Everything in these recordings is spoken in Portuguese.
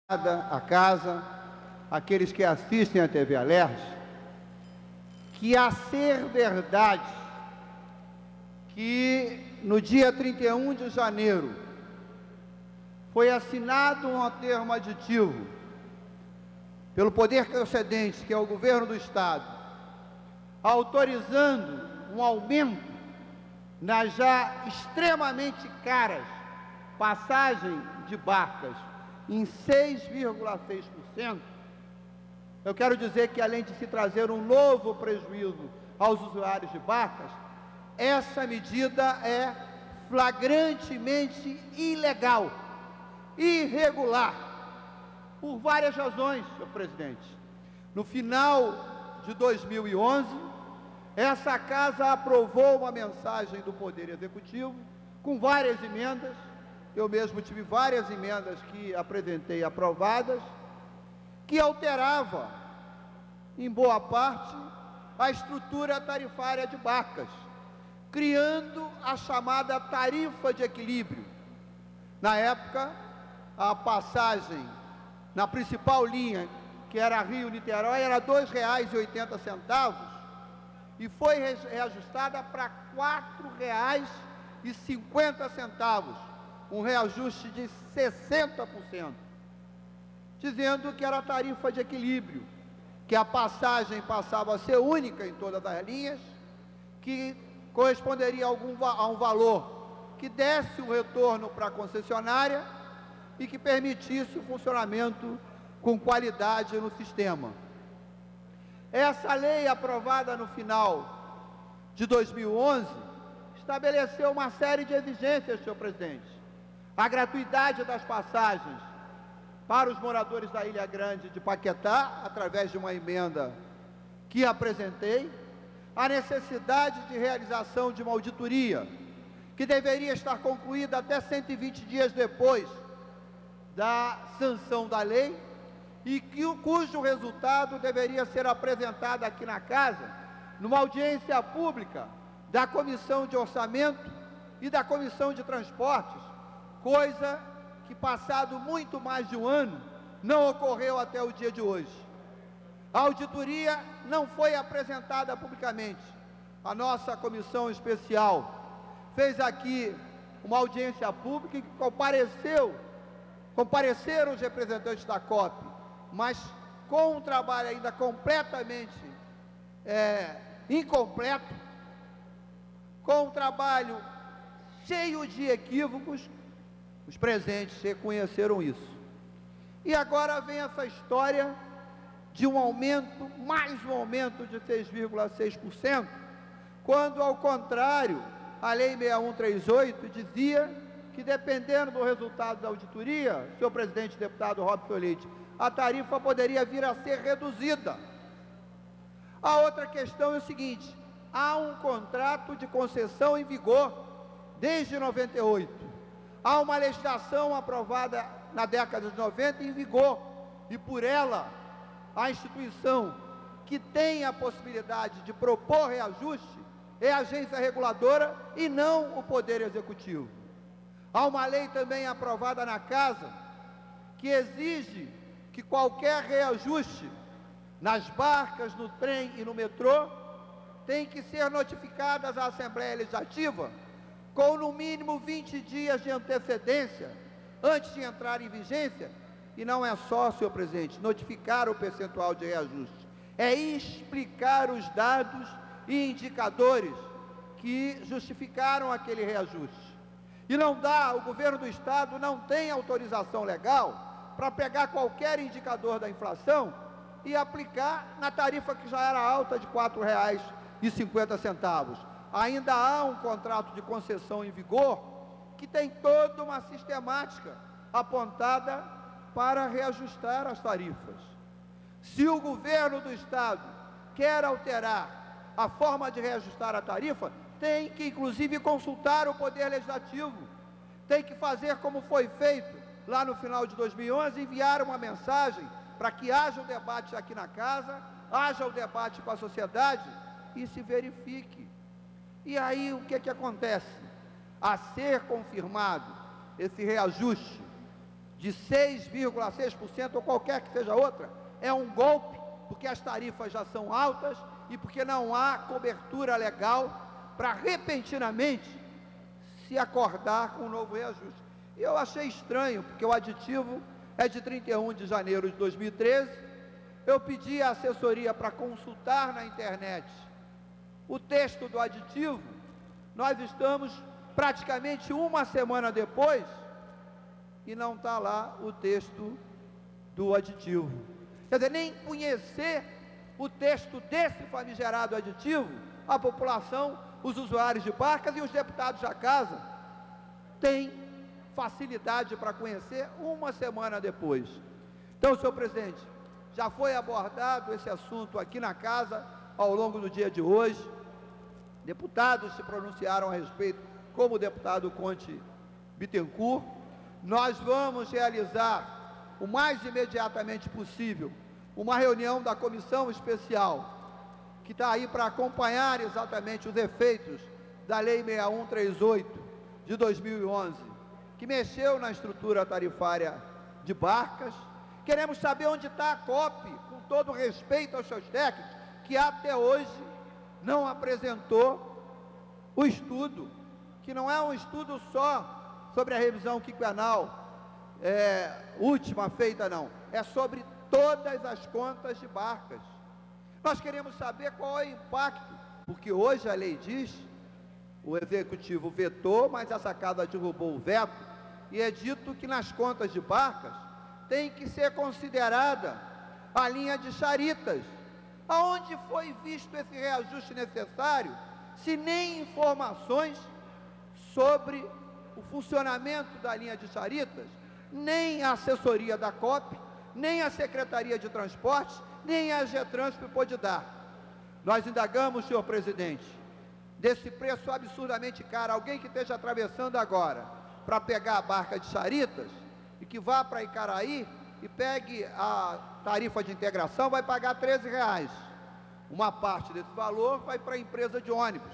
a casa, aqueles que assistem a TV Alerj, que a ser verdade que no dia 31 de janeiro foi assinado um termo aditivo pelo poder concedente, que é o governo do Estado, autorizando um aumento nas já extremamente caras passagens de barcas em 6,6%, eu quero dizer que, além de se trazer um novo prejuízo aos usuários de barcas, essa medida é flagrantemente ilegal, irregular, por várias razões, senhor presidente. No final de 2011, essa casa aprovou uma mensagem do Poder Executivo, com várias emendas. Eu mesmo tive várias emendas que apresentei aprovadas, que alterava, em boa parte, a estrutura tarifária de barcas, criando a chamada tarifa de equilíbrio. Na época, a passagem na principal linha, que era Rio-Niterói, era R$ 2,80 e foi reajustada para R$ 4,50, um reajuste de 60%, dizendo que era a tarifa de equilíbrio, que a passagem passava a ser única em todas as linhas, que corresponderia a um valor que desse um retorno para a concessionária e que permitisse o funcionamento com qualidade no sistema. Essa lei, aprovada no final de 2011, estabeleceu uma série de exigências, senhor presidente. A gratuidade das passagens para os moradores da Ilha Grande de Paquetá, através de uma emenda que apresentei, a necessidade de realização de uma auditoria, que deveria estar concluída até 120 dias depois da sanção da lei, e cujo resultado deveria ser apresentado aqui na Casa, numa audiência pública da Comissão de Orçamento e da Comissão de Transportes, coisa que, passado muito mais de um ano, não ocorreu até o dia de hoje. A auditoria não foi apresentada publicamente. A nossa comissão especial fez aqui uma audiência pública em que compareceram os representantes da COP, mas com um trabalho ainda completamente incompleto, com um trabalho cheio de equívocos. Os presentes reconheceram isso. E agora vem essa história de um aumento, mais um aumento de 6,6%, quando, ao contrário, a Lei 6138 dizia que, dependendo do resultado da auditoria, senhor presidente, deputado Robson Leite, a tarifa poderia vir a ser reduzida. A outra questão é o seguinte: há um contrato de concessão em vigor desde 98. Há uma legislação aprovada na década de 90 em vigor, e por ela, a instituição que tem a possibilidade de propor reajuste é a agência reguladora e não o Poder Executivo. Há uma lei também aprovada na Casa que exige que qualquer reajuste nas barcas, no trem e no metrô tem que ser notificadas à Assembleia Legislativa com no mínimo 20 dias de antecedência antes de entrar em vigência. E não é só, senhor presidente, notificar o percentual de reajuste, é explicar os dados e indicadores que justificaram aquele reajuste. E não dá, o governo do Estado não tem autorização legal para pegar qualquer indicador da inflação e aplicar na tarifa que já era alta de R$ 4,50. Ainda há um contrato de concessão em vigor que tem toda uma sistemática apontada para reajustar as tarifas. Se o governo do Estado quer alterar a forma de reajustar a tarifa, tem que, inclusive, consultar o Poder Legislativo, tem que fazer como foi feito lá no final de 2011, enviar uma mensagem para que haja o debate aqui na Casa, haja o debate com a sociedade e se verifique. E aí o que acontece? A ser confirmado esse reajuste de 6,6% ou qualquer que seja outra, é um golpe, porque as tarifas já são altas e porque não há cobertura legal para repentinamente se acordar com um novo reajuste. E eu achei estranho, porque o aditivo é de 31 de janeiro de 2013, eu pedi a assessoria para consultar na internet o texto do aditivo, nós estamos praticamente uma semana depois e não está lá o texto do aditivo. Quer dizer, nem conhecer o texto desse famigerado aditivo, a população, os usuários de barcas e os deputados da casa têm facilidade para conhecer uma semana depois. Então, senhor presidente, já foi abordado esse assunto aqui na casa ao longo do dia de hoje, deputados se pronunciaram a respeito, como o deputado Conte Bittencourt. Nós vamos realizar o mais imediatamente possível uma reunião da comissão especial que está aí para acompanhar exatamente os efeitos da Lei 6138 de 2011, que mexeu na estrutura tarifária de barcas. Queremos saber onde está a COP, com todo respeito aos seus técnicos, que até hoje não apresentou o estudo, que não é um estudo só sobre a revisão quinquenal última feita, não, é sobre todas as contas de barcas. Nós queremos saber qual é o impacto, porque hoje a lei diz, o executivo vetou, mas essa casa derrubou o veto, e é dito que nas contas de barcas tem que ser considerada a linha de charitas. Aonde foi visto esse reajuste necessário, se nem informações sobre o funcionamento da linha de charitas, nem a assessoria da COP, nem a Secretaria de Transportes, nem a Getransp pôde dar. Nós indagamos, senhor presidente, desse preço absurdamente caro, alguém que esteja atravessando agora para pegar a barca de charitas e que vá para Icaraí e pegue a tarifa de integração, vai pagar R$13. Uma parte desse valor vai para a empresa de ônibus,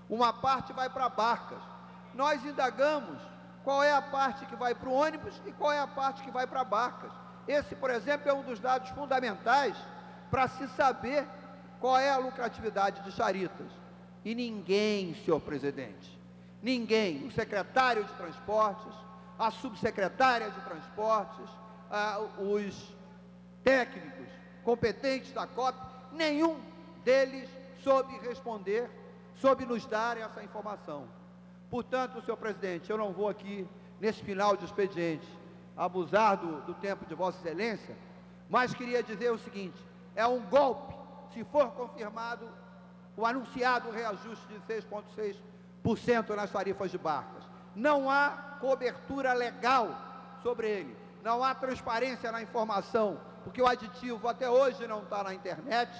uma parte vai para barcas. Nós indagamos qual é a parte que vai para o ônibus e qual é a parte que vai para barcas. Esse, por exemplo, é um dos dados fundamentais para se saber qual é a lucratividade de charitas. E ninguém, senhor presidente, ninguém, o secretário de Transportes, a subsecretária de Transportes, os técnicos competentes da COP, nenhum deles soube responder, soube nos dar essa informação. Portanto, senhor presidente, eu não vou aqui, nesse final de expediente, abusar do tempo de Vossa Excelência, mas queria dizer o seguinte: é um golpe, se for confirmado o anunciado reajuste de 6,6% nas tarifas de barcas. Não há cobertura legal sobre ele, não há transparência na informação, porque o aditivo até hoje não está na internet,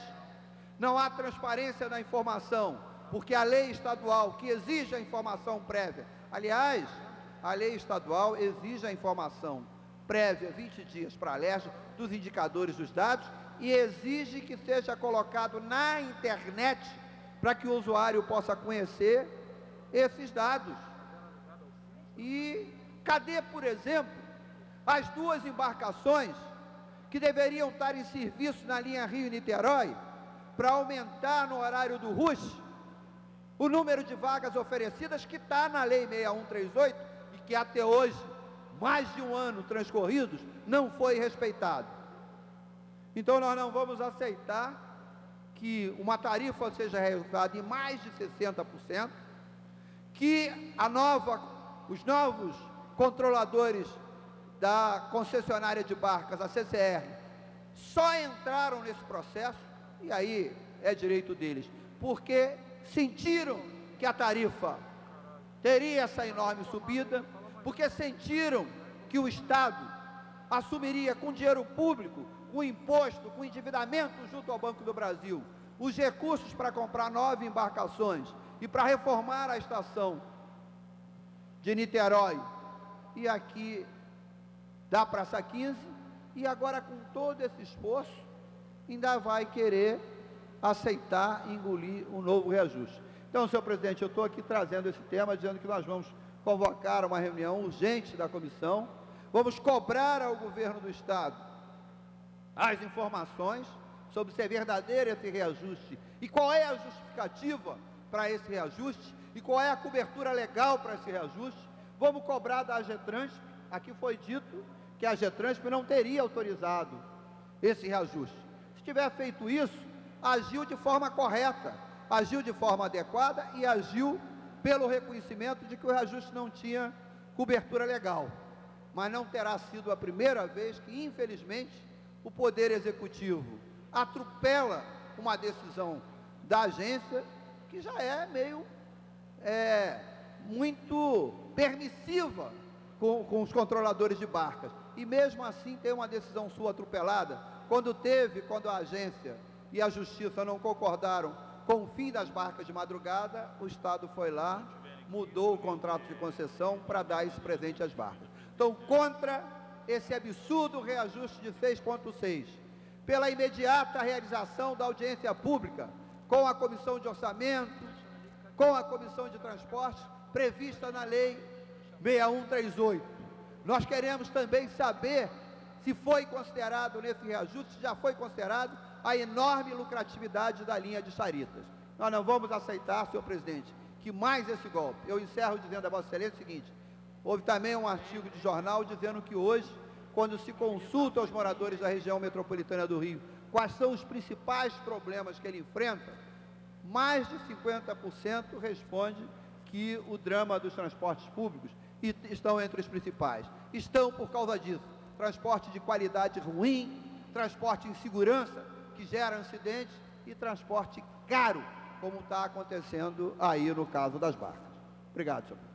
não há transparência na informação, porque a lei estadual que exige a informação prévia, aliás, a lei estadual exige a informação prévia, 20 dias para alerta, dos indicadores dos dados, e exige que seja colocado na internet para que o usuário possa conhecer esses dados. E cadê, por exemplo, as duas embarcações que deveriam estar em serviço na linha Rio-Niterói para aumentar no horário do rush o número de vagas oferecidas, que está na Lei 6138 e que até hoje, mais de um ano transcorridos, não foi respeitado. Então nós não vamos aceitar que uma tarifa seja reajustada em mais de 60%, que os novos controladores da concessionária de barcas, a CCR, só entraram nesse processo, e aí é direito deles, porque sentiram que a tarifa teria essa enorme subida, porque sentiram que o Estado assumiria com dinheiro público, com imposto, com endividamento junto ao Banco do Brasil, os recursos para comprar 9 embarcações e para reformar a estação de Niterói e aqui da Praça 15, e agora com todo esse esforço ainda vai querer aceitar, engolir um novo reajuste. Então, senhor presidente, eu estou aqui trazendo esse tema, dizendo que nós vamos convocar uma reunião urgente da comissão Vamos cobrar ao governo do Estado as informações sobre se é verdadeiro esse reajuste e qual é a justificativa para esse reajuste e qual é a cobertura legal para esse reajuste. Vamos cobrar da AGETRANSP. Aqui foi dito que a AGETRANSP não teria autorizado esse reajuste. Se tiver feito isso, agiu de forma correta, agiu de forma adequada e agiu pelo reconhecimento de que o reajuste não tinha cobertura legal. Mas não terá sido a primeira vez que, infelizmente, o Poder Executivo atropela uma decisão da agência que já é meio muito permissiva com os controladores de barcas. E mesmo assim tem uma decisão sua atropelada, quando a agência e a Justiça não concordaram com o fim das barcas de madrugada, o Estado foi lá, mudou o contrato de concessão para dar esse presente às barcas. Então, contra esse absurdo reajuste de 6,6, pela imediata realização da audiência pública com a Comissão de Orçamento, com a Comissão de Transportes, prevista na Lei 6138. Nós queremos também saber se foi considerado nesse reajuste, se já foi considerado a enorme lucratividade da linha de Charitas. Nós não vamos aceitar, senhor presidente, que mais esse golpe. Eu encerro dizendo a Vossa Excelência o seguinte: houve também um artigo de jornal dizendo que hoje, quando se consulta aos moradores da região metropolitana do Rio quais são os principais problemas que ele enfrenta, mais de 50% responde que o drama dos transportes públicos estão entre os principais. Estão por causa disso: transporte de qualidade ruim, transporte em segurança, que gera acidentes, e transporte caro, como está acontecendo aí no caso das barcas. Obrigado, senhor.